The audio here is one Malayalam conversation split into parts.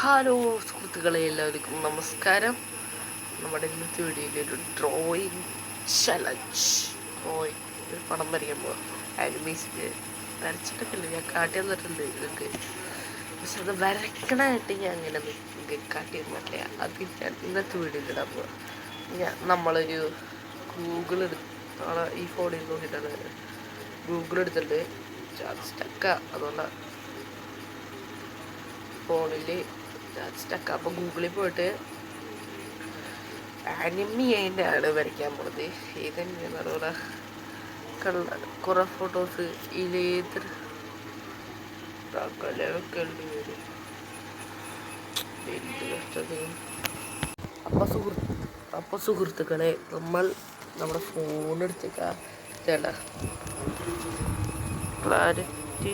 ഹലോ സുഹൃത്തുക്കളെ, എല്ലാവർക്കും നമസ്കാരം. നമ്മുടെ ഇന്നത്തെ വീഡിയോയിൽ ഒരു ഡ്രോയിങ് ചലഞ്ച്, ഒരു പടം വരയ്ക്കാൻ പോവാം. ആനിമേഷൻ വരച്ചിട്ടൊക്കെ ഇല്ല, ഞാൻ കാട്ടി തന്നിട്ടുണ്ട് നിങ്ങൾക്ക്. പക്ഷെ അത് വരയ്ക്കണമായിട്ട് ഞാൻ അങ്ങനെ നിങ്ങൾക്ക് കാട്ടി തന്നില്ല. അത് ഞാൻ ഇന്നത്തെ വീഡിയോയിൽ ഇടാൻ പോവാം. നമ്മളൊരു ഗൂഗിൾ ഈ ഫോണിൽ നോക്കിയിട്ടാണ് ഗൂഗിൾ എടുത്തിട്ട് സ്റ്റക്ക, അതുകൊണ്ടാണ് ഫോണിൽ സ്റ്റക്ക്. അപ്പോൾ ഗൂഗിളിൽ പോയിട്ട് ആനിമി അതിൻ്റെയാണ് വരയ്ക്കാൻ പോകുന്നത്. ഏതെങ്കിലും അതുപോലെ കുറേ ഫോട്ടോസ് ഇതിലേത് വെക്കേണ്ടി വരും. അപ്പോൾ സുഹൃത്തുക്കളെ, നമ്മൾ നമ്മുടെ ഫോൺ എടുത്തേക്കാം. ക്ലാരിറ്റി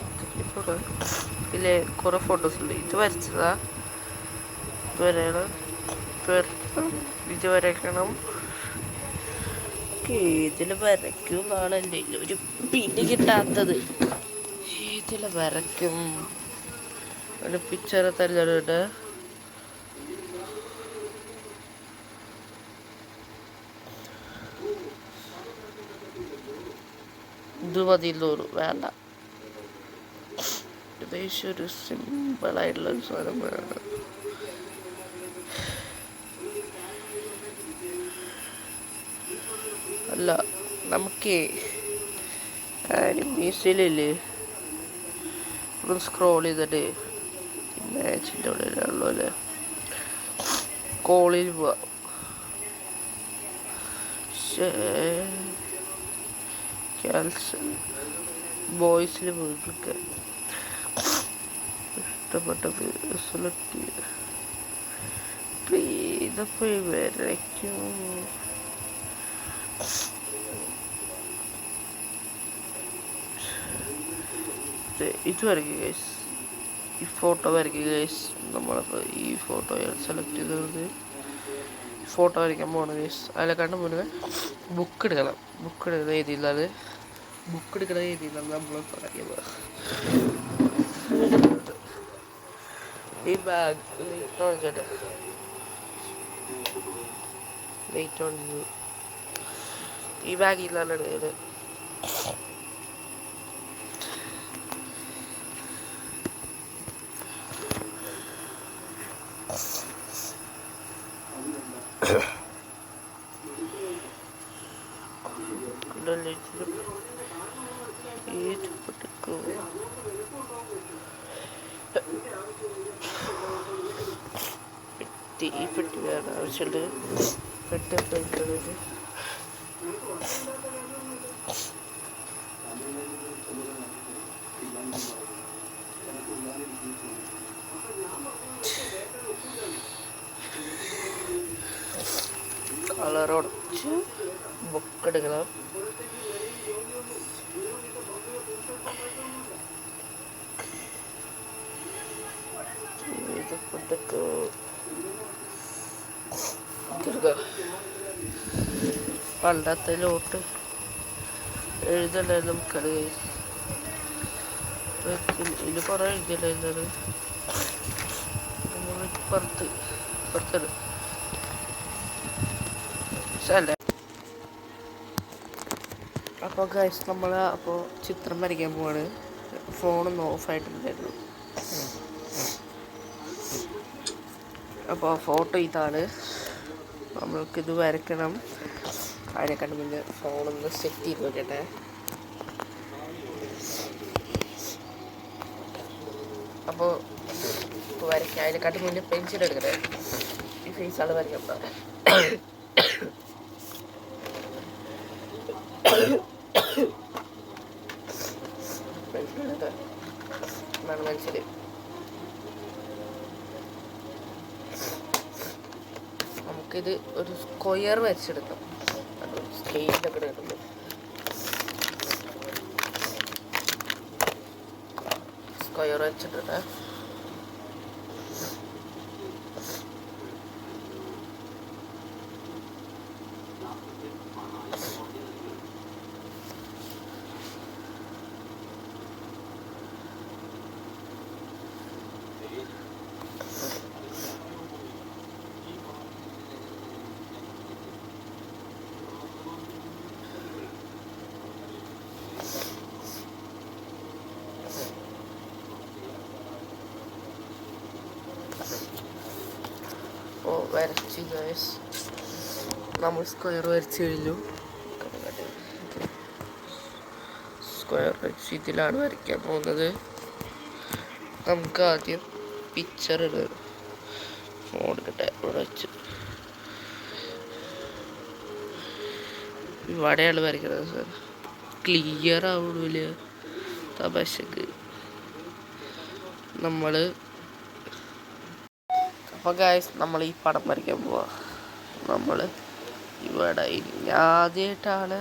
ഇതിലെ കുറേ ഫോട്ടോസ് ഉണ്ട്. ഇത് വരച്ചതാ, ഇത് വരയ്ക്കണം. ഇതിൽ വരയ്ക്കുമെന്നാണ് എൻ്റെ ഒരു പിടി കിട്ടാത്തത്. ഇതിൽ വരയ്ക്കും ഒരു പിക്ചർ തരുന്നുണ്ട്. ഇത് മതിയെന്നോru വേണ്ട. ഏകദേശം ഒരു സിമ്പിളായിട്ടുള്ളൊരു സാധനം വേണം. അല്ല, നമുക്ക് ആനിമേഷനില്ലേ ഒന്ന് സ്ക്രോൾ ചെയ്തിട്ട് ഇമേജിൻ്റെ ഉള്ളിലുള്ളപോലെ കോളിൽ പോവാം. ക്യാൻസൽ വോയിസിൽ പോയിട്ട് ഇഷ്ടപ്പെട്ടത് സെലക്ട് ചെയ്ത് ഇതപ്പോൾ വരയ്ക്കും. ഇത് വരയ്ക്കുക ഗൈസ്, ഈ ഫോട്ടോ വരയ്ക്കുക ഗൈസ്. നമ്മളിപ്പോൾ ഈ ഫോട്ടോ സെലക്ട് ചെയ്തത് ഫോട്ടോ വരയ്ക്കാൻ പോകണം ഗൈസ്. അതിലെ കണ്ട് മുന്നേ ബുക്ക് എടുക്കണം. ബുക്ക് എടുക്കുന്ന രീതിയിലാണ് നമ്മൾ വരയ്ക്കാൻ പോകുക. ഈ ബാഗ് ലൈറ്റ് ഓൺ ചെയ്തു. ഈ ബാഗിലാണ് എടുക്കുന്നത്. ഈ പെട്ടി വേണം ആവശ്യമുണ്ട്. പെട്ടി കളറൊടിച്ച് ബുക്ക് എടുക്കണം. ഇതൊക്കെ പണ്ടത്തിലോട്ട് എഴുതണ്ടായിരുന്നു നമുക്കത്. ഇതിൽ കുറേ എഴുതിണ്ടായിരുന്നത് പുറത്തത് അല്ലേ. അപ്പോൾ ഗൈസ്, നമ്മൾ ചിത്രം വരയ്ക്കാൻ പോവാണ്. ഫോണൊന്നും ഓഫായിട്ടുണ്ടായിരുന്നു. അപ്പോൾ ഫോട്ടോ ഇതാണ്. നമ്മൾക്കിത് വരയ്ക്കണം. അതിനെക്കാട്ട് മുന്നേ ഫോണൊന്ന് സെറ്റ് ചെയ്ത് നോക്കട്ടെ. അപ്പോൾ വരയ്ക്കാം. അതിനെക്കാട്ട് മുന്നേ പെൻസിൽ എടുക്കട്ടെ. ഈ ഫേസാണ് വരയ്ക്കാൻ പോകാം. പെൻസിൽ നമുക്കിത് ഒരു സ്ക്വയർ വരച്ചെടുക്കാം. സ്കെയിലൊക്കെ എടുക്കുന്നു. സ്ക്വയർ വെച്ചിട്ടുണ്ട്. വരച്ചു ഗൈസ്. നമ്മൾ സ്ക്വയർ വരച്ചു കഴിഞ്ഞു. സ്ക്വയർ വരച്ച് ഇതിലാണ് വരയ്ക്കാൻ പോകുന്നത്. നമുക്ക് ആദ്യം പിക്ചർ ഇടുക. ഫോൺ എടുക്കട്ടെ, ഇവിടെ വെച്ച് ഇവിടെയാണ് വരയ്ക്കുന്നത് സാർ. ക്ലിയർ ആവണില്ല തമാശക്ക്. അപ്പോൾ ഗൈസ് നമ്മൾ ഈ പടം വരയ്ക്കാൻ പോവാ. നമ്മൾ ഇവിടെ ആദ്യമായിട്ടാണ്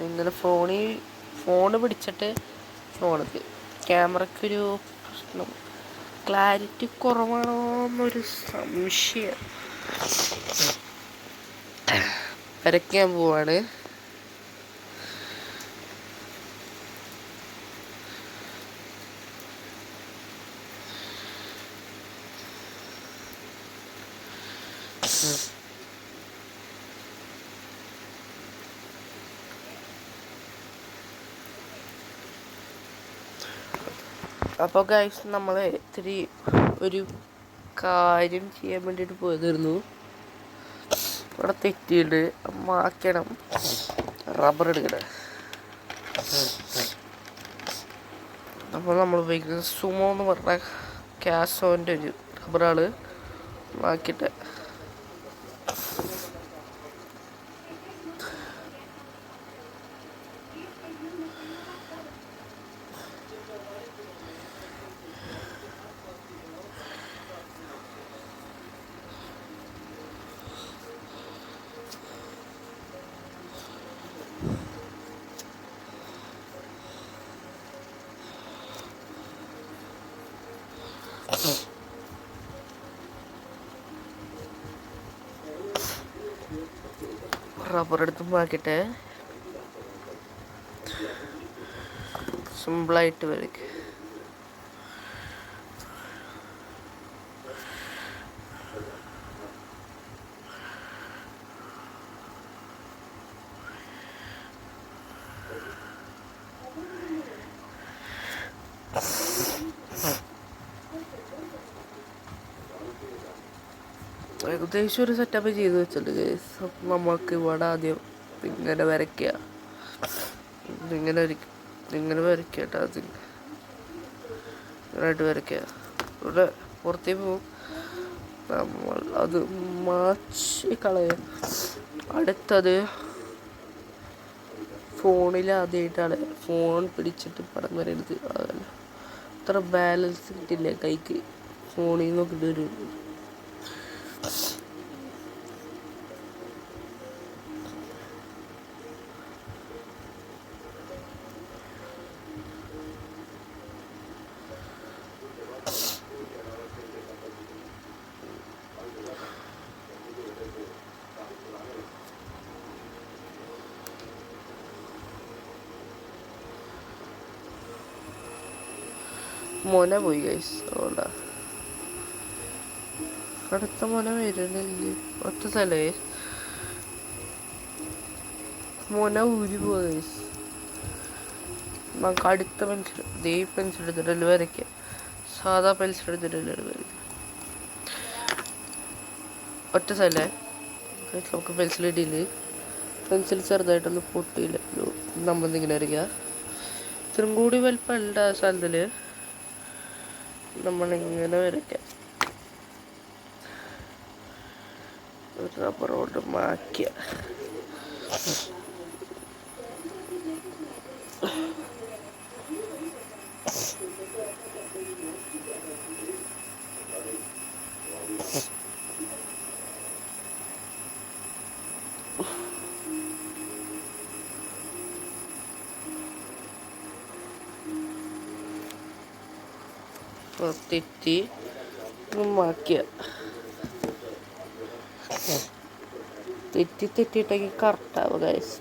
ഇങ്ങനെ ഫോണ് പിടിച്ചിട്ട് ഫോണിൽ ക്യാമറയ്ക്കൊരു പ്രശ്നം, ക്ലാരിറ്റി കുറവാണോ എന്നൊരു സംശയം. വരയ്ക്കാൻ പോവാണ്. അപ്പോൾ ഗൈസ് നമ്മൾ ഇത്തിരി ഒരു കാര്യം ചെയ്യാൻ വേണ്ടിയിട്ട് പോയതായിരുന്നു. ഇവിടെ തെറ്റിയിട്ട് മാക്കണം. റബ്ബർ എടുക്കട്ടെ. അപ്പോൾ നമ്മൾ ഉപയോഗിക്കുന്നത് സുമോ എന്ന് പറഞ്ഞ കാസോൻ്റെ ഒരു റബ്ബറാണ്. മാക്കിയിട്ട് റബ്ബർ എടുത്ത് മാക്കിയിട്ട് സിമ്പിളായിട്ട് വരയ്ക്കുക. ഏകദേശം ഒരു സെറ്റപ്പ് ചെയ്ത് വെച്ചിട്ടുണ്ട് ഗൈസ്. നമ്മൾക്ക് ഇവിടെ ആദ്യം ഇങ്ങനെ വരയ്ക്കുക. ഇങ്ങനെ വരയ്ക്കട്ടെ. ഇങ്ങനായിട്ട് വരയ്ക്കുക. ഇവിടെ പുറത്തേക്ക് പോകും. നമ്മൾ അത് മാച്ച് കളയുക. അടുത്തത് ഫോണിൽ ആദ്യമായിട്ടാണ് ഫോൺ പിടിച്ചിട്ട് പടം വരരുത്. അതല്ല, അത്ര ബാലൻസ് കിട്ടില്ല കൈക്ക്. ഫോണിൽ നോക്കിയിട്ട് ഒരു മോന പോയി ഗൈസ്. അതുകൊണ്ടാ അടുത്ത മോന വരുന്നില്ല. ഒറ്റ സ്ഥലേ മോന ഊരി പോവാ ഗൈസ്. നമുക്ക് അടുത്ത പെൻസിൽ പെൻസിൽ എടുത്തിട്ടല്ലേ വരയ്ക്കാം. സാധാ പെൻസിൽ എടുത്തിട്ടല്ലേ വരയ്ക്കാം. ഒറ്റ സ്ഥലേ നമുക്ക് പെൻസിൽ ഇടിയില്ല. പെൻസിൽ ചെറുതായിട്ടൊന്ന് പൊട്ടിയില്ല. നമ്മളെന്തിങ്ങനെ വരയ്ക്കുക. ഇത്രയും കൂടി വലിപ്പമുണ്ട് ആ സ്ഥലത്തിൽ നമ്മളിങ്ങനെ വരയ്ക്കാം. റബ്ബറോട് മാക്കിയ തെറ്റി മാക്കിയ തെറ്റിട്ടെങ്കിൽ കറക്റ്റാവുക ഗൈസ്.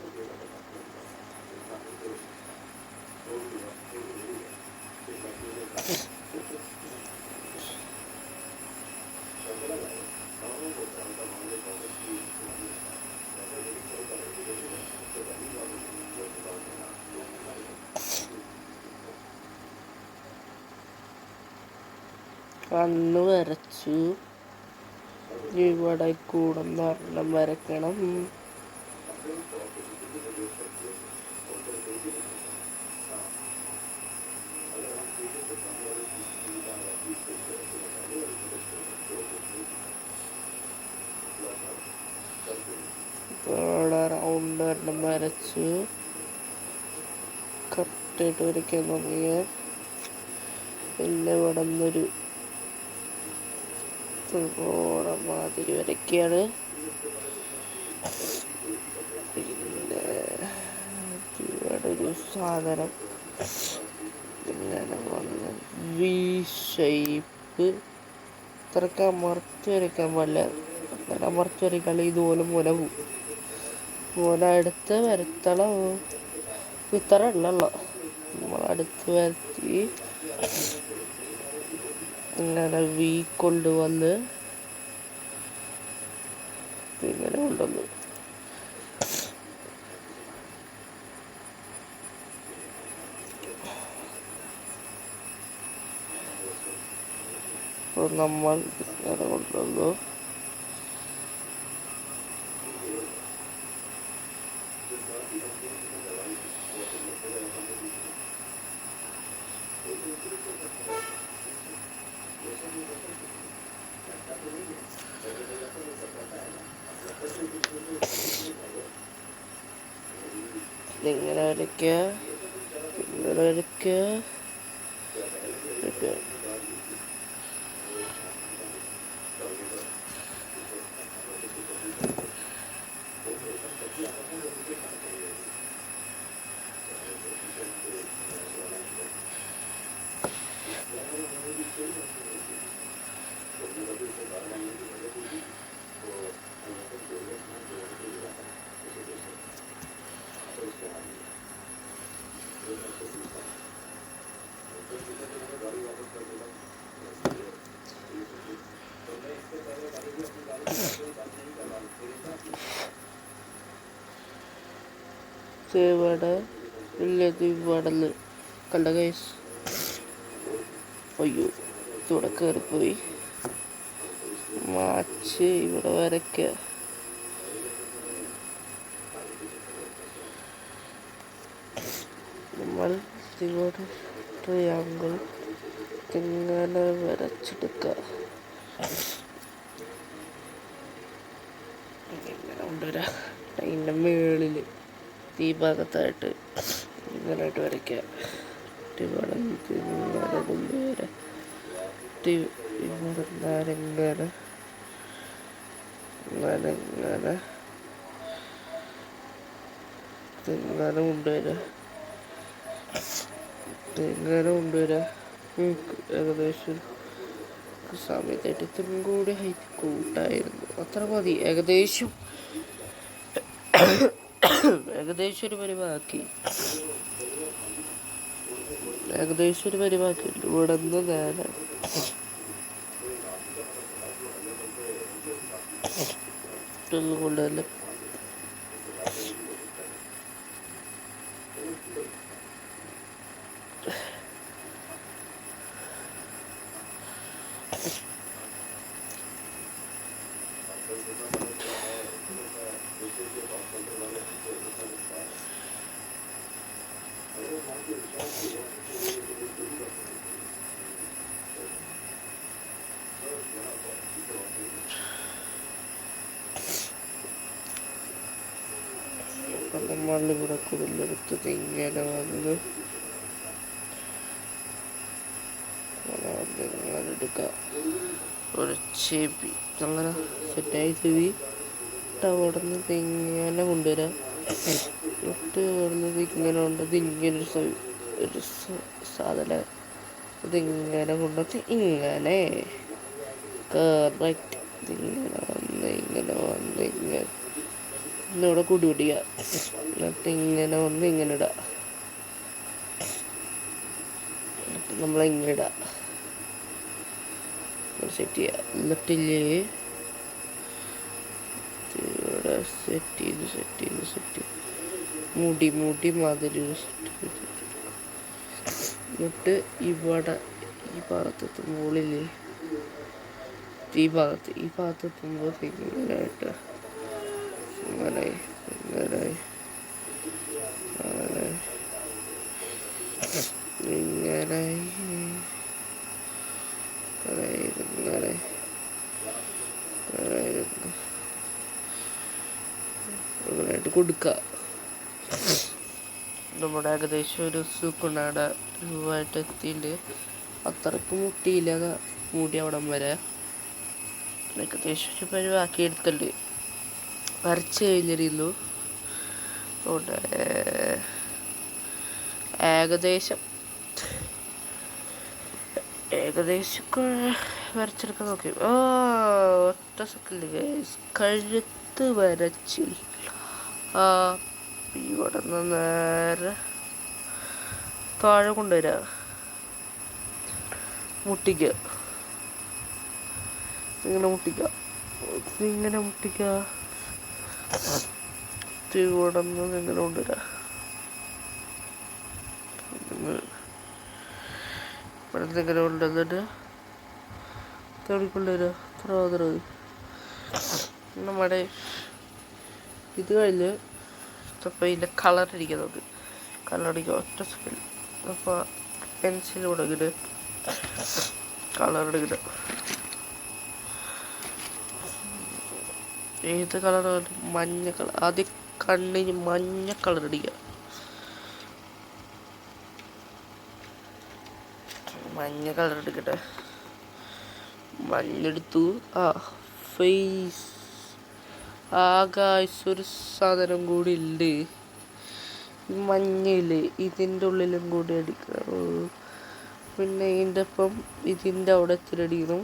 കണ്ണ് വരച്ചു. ഇവിടെ കൂടെ ഒരെണ്ണം വരയ്ക്കണം. ഇവിടെ റൗണ്ട് ഒരെണ്ണം വരച്ച് കറക്റ്റായിട്ട് വരയ്ക്കാൻ തുടങ്ങിയാൽ പിന്നെ ഇവിടെ നിന്നൊരു ത്രികോണം മാതിരി വരയ്ക്കുകയാണ്. പിന്നെ ഇവിടെ ഒരു സാധനം ഇങ്ങനെ വന്ന് വി ഷേപ്പ് ഇത്രയ്ക്ക് അമർത്തി വരയ്ക്കാൻ പാടില്ല. അങ്ങനെ അമർത്തി വരയ്ക്കാൻ ഇതുപോലെ മുന പോവും. മുന അടുത്ത് വരത്തണം. ഇത്ര ഉള്ളല്ലോ നമ്മളടുത്ത് വരത്തി ഇങ്ങനെ വി കൊണ്ടുവന്ന് ഇങ്ങനെ കൊണ്ടുവന്നു. അപ്പോൾ നമ്മൾ ഇങ്ങനെ കൊണ്ടുവന്നു. ഇങ്ങനെ വരയ്ക്കുക, ഇങ്ങനെ വരയ്ക്കുക. ഇവിടെ ഇല്ലത് ഇവിടെ കണ്ട ഗൈസ്. അയ്യോ ഇവിടെ കയറിപ്പോയി. മാച്ച് ഇവിടെ വരയ്ക്കുക. നമ്മൾ ഇവിടെ ട്രയാങ്കിൾ ഇങ്ങനെ വരച്ചെടുക്കുക. ഇങ്ങനെ കൊണ്ടുവരാം. അതിൻ്റെ മുകളിൽ ഈ ഭാഗത്തായിട്ട് ഇങ്ങനെയായിട്ട് വരയ്ക്കുക. ഇവിടെ ഇങ്ങനെ കൊണ്ടുവരാം. ഇവിടെ ഇങ്ങനെ ഇങ്ങനെ ഇങ്ങനെ ഇങ്ങനെ കൊണ്ടുവരാം. ഇങ്ങനെ കൊണ്ടുവരാം. ഏകദേശം സമയത്തായിട്ട് ഇത്രയും കൂടി ഹൈറ്റ് കൂട്ടായിരുന്നു. അത്ര മതി. ഏകദേശം ഒരു പരിവാക്കി. ഏകദേശം ഒരു പരിവാക്കിയുണ്ട്. ഇവിടെ നിന്ന് നേരെ കൊണ്ടുവല്ല. നമ്മളിവിടെ കൂടുതലെടുത്തത് ഇങ്ങനെ വന്ന് എടുക്കാം. ഒരു ചെവി അങ്ങനെ സെറ്റായി ചെവി അവിടെ നിന്ന് ഇങ്ങനെ കൊണ്ടുവരാം. ഇട്ട് വരുന്നത് ഇങ്ങനെ ഉണ്ടത് ഇങ്ങനൊരു ഒരു സാധനം ഇതിങ്ങനെ കൊണ്ടുവന്ന് ഇങ്ങനെ കറക്റ്റ് ഇതിങ്ങനെ വന്ന് ഇങ്ങനെ ഇന്നിവിടെ കൂടി പിടിക്കുക. എന്നിട്ട് ഇങ്ങനെ വന്ന് ഇങ്ങനെ ഇടുക. എന്നിട്ട് നമ്മളിങ്ങനെ ഇടുക. സെറ്റ് ചെയ്യുക. എന്നിട്ടില്ലേ ഇവിടെ സെറ്റ് ചെയ്ത് മുടി മാതിരി എന്നിട്ട് ഇവിടെ ഈ ഭാഗത്തെ മുകളിൽ ഈ ഭാഗത്ത് എത്തുമ്പോൾ ഇങ്ങനെയായിട്ട് ഇങ്ങനെ ഇങ്ങനെ ഇങ്ങനെ ഇങ്ങനെ അങ്ങനെയായിട്ട് കൊടുക്കുക. നമ്മുടെ ഏകദേശം ഒരു സുക്കുണ്ണാട രൂപമായിട്ട് എത്തിയിട്ടുണ്ട്. അത്രക്ക് മുട്ടിയില്ല, മൂടി അവിടം വരെ ഏകദേശം ഒരു പരിവാക്കി എടുത്തിട്ടുണ്ട്. വരച്ച് കഴിഞ്ഞിരുന്നു. അവിടെ ഏകദേശമൊക്കെ വരച്ചെടുക്കാൻ നോക്കി. ഒറ്റ സെക്കൻഡ് കഴുത്ത് വരച്ചിൽ. ഇവിടെ നിന്ന് നേരെ താഴെ കൊണ്ടുവരിക, മുട്ടിക്കുക, ഇങ്ങനെ മുട്ടിക്കുക, ഇങ്ങനെ മുട്ടിക്കുക. ഇവിടെ നിന്ന് ഇങ്ങനെ കൊണ്ടുവരിക, ഇവിടെ നിന്ന് ഇങ്ങനെ കൊണ്ടുവന്നിട്ട് തേടിക്കൊണ്ടുവരിക. അത്ര നമ്മുടെ ഇത് കഴിഞ്ഞ് അപ്പോൾ ഇതിൻ്റെ കളർ അടിക്കുക. നമുക്ക് കളർ അടിക്കുക ഒറ്റ സെക്കൻഡ്. അപ്പോൾ പെൻസിൽ കൊടുക്കിട്ട് കളർ എടുക്കിട്ട് ഏത് കളർ? മഞ്ഞ കളർ. ആദ്യം കണ്ണിന് മഞ്ഞ കളർ അടിക്കുക. മഞ്ഞ കളർ എടുക്കട്ടെ. മഞ്ഞെടുത്തു. ഫേസ് ഒരു സാധനം കൂടി ഉണ്ട്, മഞ്ഞയില്. ഇതിൻ്റെ ഉള്ളിലും കൂടി അടിക്കണം. പിന്നെ ഇതിൻ്റെ ഒപ്പം ഇതിൻ്റെ അവിടെ ഇത്തിരി അടിക്കണം.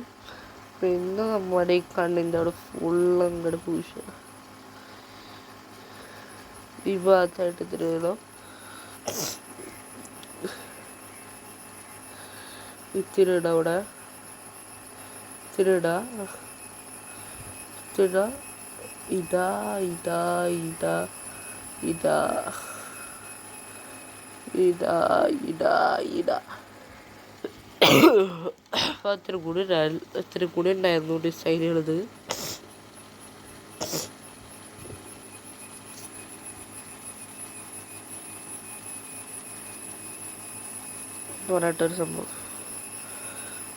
പിന്നെ നമ്മുടെ ഈ കണ്ണിൻ്റെ അവിടെ ഫുള്ളങ്ങോട്ട് പൂശണം. ഈ ഭാഗത്തായിട്ട് ഇത്തിരി വേണം. ഇത്തിരി ഇട അവിടെ, ഇത്തിരി ഇടാ, ഇതാ ഇതാ ഇതാ ഇതാ ഇതാ ഇതാ ഇതാ. അപ്പോൾ ഇത്തിരി കൂടി ഉണ്ടായിരുന്നു ഡിസൈനുകളത്. പറഞ്ഞിട്ടൊരു സംഭവം.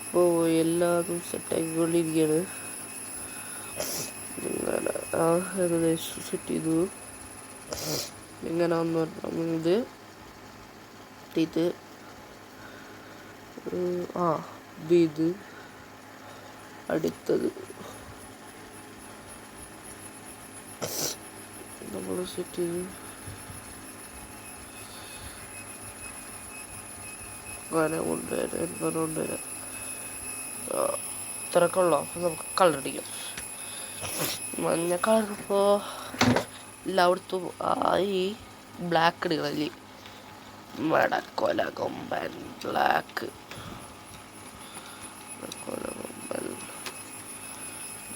അപ്പോൾ എല്ലാതും സെറ്റാക്കിക്കൊണ്ടിരിക്കുകയാണ്. ഏകദേശം സെറ്റ് ചെയ്തു. ഇങ്ങനെ വന്നു പറഞ്ഞത് ഇത് ഇത് അടുത്തത് നമ്മൾ സെറ്റ് ചെയ്തു. അങ്ങനെ കൊണ്ടുവരാം. ഇത്രക്കുള്ളൂ. അപ്പോൾ നമുക്ക് കളർ അടിക്കാം. മഞ്ഞ കളർ ഇപ്പോൾ എല്ലായിടത്തും ഈ ബ്ലാക്ക് എടുക്കണല്ലേ, മടക്കൊല കൊമ്പൻ ബ്ലാക്ക്,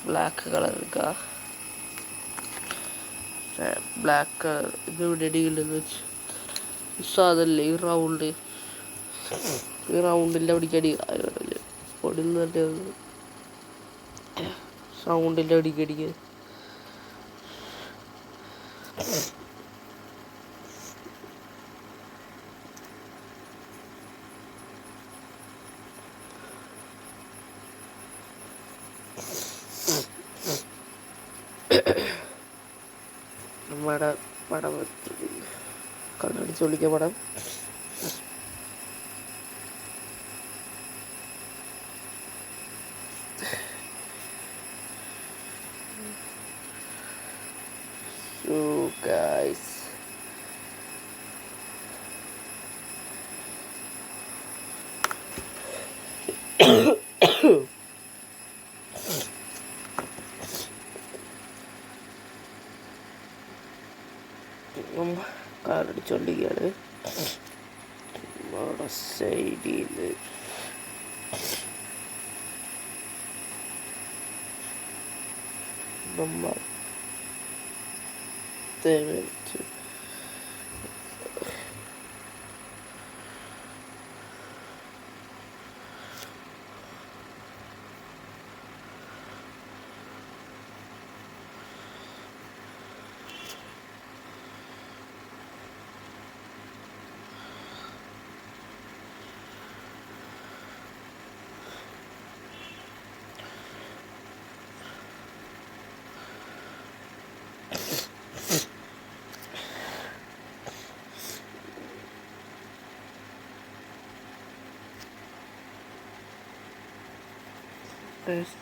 ബ്ലാക്ക് കളർ എടുക്കുക. ബ്ലാക്ക് കളർ ഇത് ഇവിടെ അടിയില്ലെന്ന് വെച്ച് സാധനല്ലേ ഈ റൗണ്ടിൻ്റെ അടിക്ക് അടിക്കുക. പൊടിയിൽ തന്നെ സൗണ്ടിൻ്റെ അടിക്കടിക്കുക. നമ്മുടെ പടം കണ്ണടിച്ച് വിളിക്കുക. പടം guys, കാറടിച്ചോണ്ടിരിക്കുകയാണ്. അവിടെ സൈഡിൽ നമ്മൾ തേച്ച്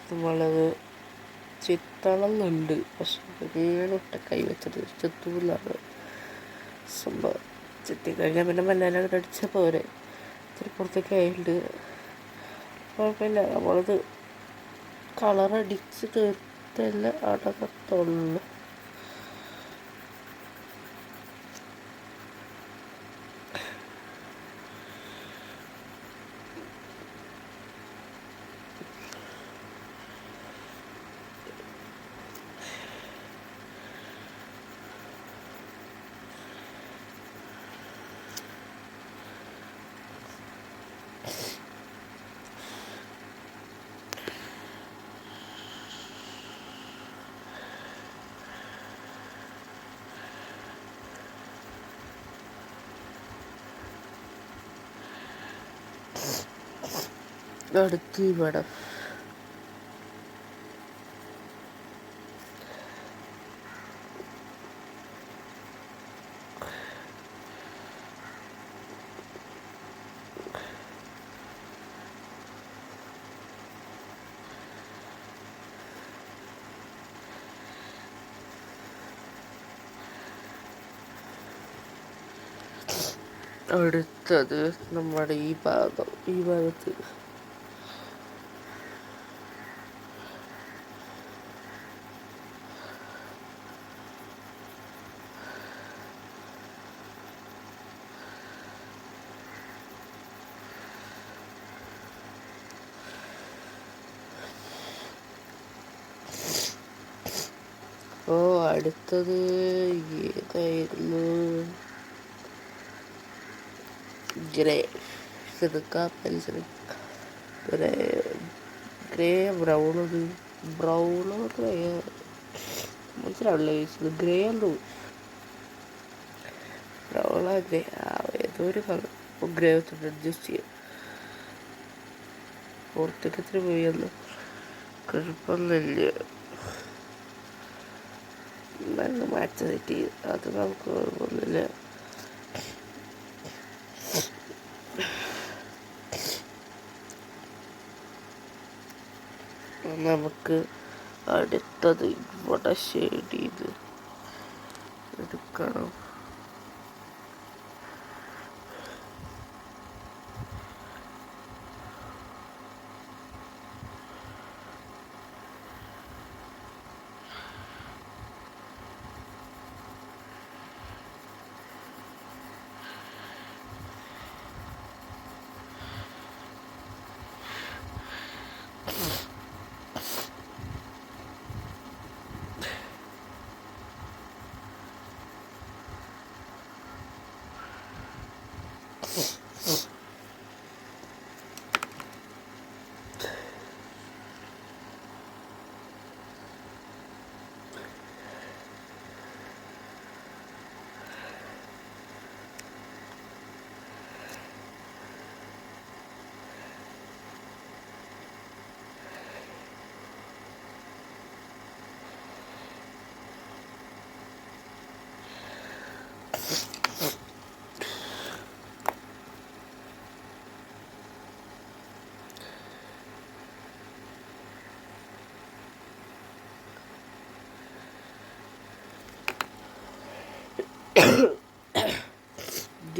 നമ്മളത് ചിത്തണമെന്നുണ്ട്, പക്ഷെ വീണൊട്ട കൈ വെച്ചത് ചെത്തൂന്നാണ് സംഭവം. ചെത്തിക്കഴിഞ്ഞാൽ പിന്നെ മല്ലേനെ അടിച്ചാൽ പോരെ. ഇത്തിരി പുറത്തേക്ക് ആയിട്ട് കുഴപ്പമില്ല. നമ്മളത് കളറടിച്ച് തീർത്തല്ല അടക്കത്തുള്ളൂ. അടുത്ത് ഇവിടെ അടുത്തത് നമ്മുടെ ഈ ഭാഗത്ത് അടുത്തത് ഏതായിരുന്നു? ഗ്രേ പെൻസിൽ ഗ്രേ ബ്രൗണോ ഗ്രേ മനസ്സിലാവില്ല. ഗ്രേ എന്തോ ബ്രൗണോ ഗ്രേ ഏതോ ഒരു കളർ. ഗ്രേ വെച്ചിട്ട് അഡ്ജസ്റ്റ് ചെയ്യാം. പുറത്തേക്ക് എത്ര പോയി ഒന്ന് കുഴപ്പമൊന്നുമില്ല. മാച്ച് സെറ്റ് ചെയ്ത് അത് നമുക്ക് കുഴപ്പമൊന്നുമില്ല. നമുക്ക് അടുത്തത് ഇവിടെ ഷെയ്ഡ് ചെയ്ത് എടുക്കണം.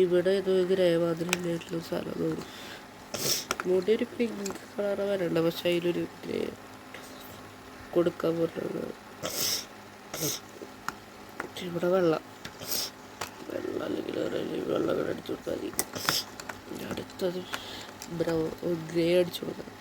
ഇവിടെ ഏതോ ഗ്രേ മാതിരിയുള്ള സ്ഥലം. മുടി ഒരു പിങ്ക് കളറ് വരണ്ട, പക്ഷെ അതിലൊരു ഗ്രേ കൊടുക്കാൻ പറ്റുന്നത്. ഇവിടെ വെള്ളം അല്ലെങ്കിൽ വെള്ളം കൂടെ അടിച്ചു കൊടുത്താൽ മതി. അടുത്തത് ഗ്രേ അടിച്ചു കൊടുക്കണം.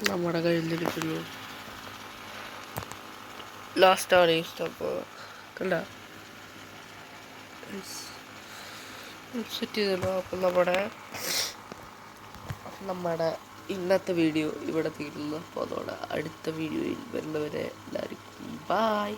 നമ്മുടെ കയ്യിലിരിക്കുന്നു. ലാസ്റ്റാണ് ഇഷ്ടം. അപ്പോൾ കണ്ട സെറ്റ് ചെയ്തല്ലോ. അപ്പം നമ്മുടെ ഇന്നത്തെ വീഡിയോ ഇവിടെ തീരുന്നു. അപ്പോൾ അതോടെ അടുത്ത വീഡിയോയിൽ വരുന്നവരെ എല്ലാവർക്കും ബായ്.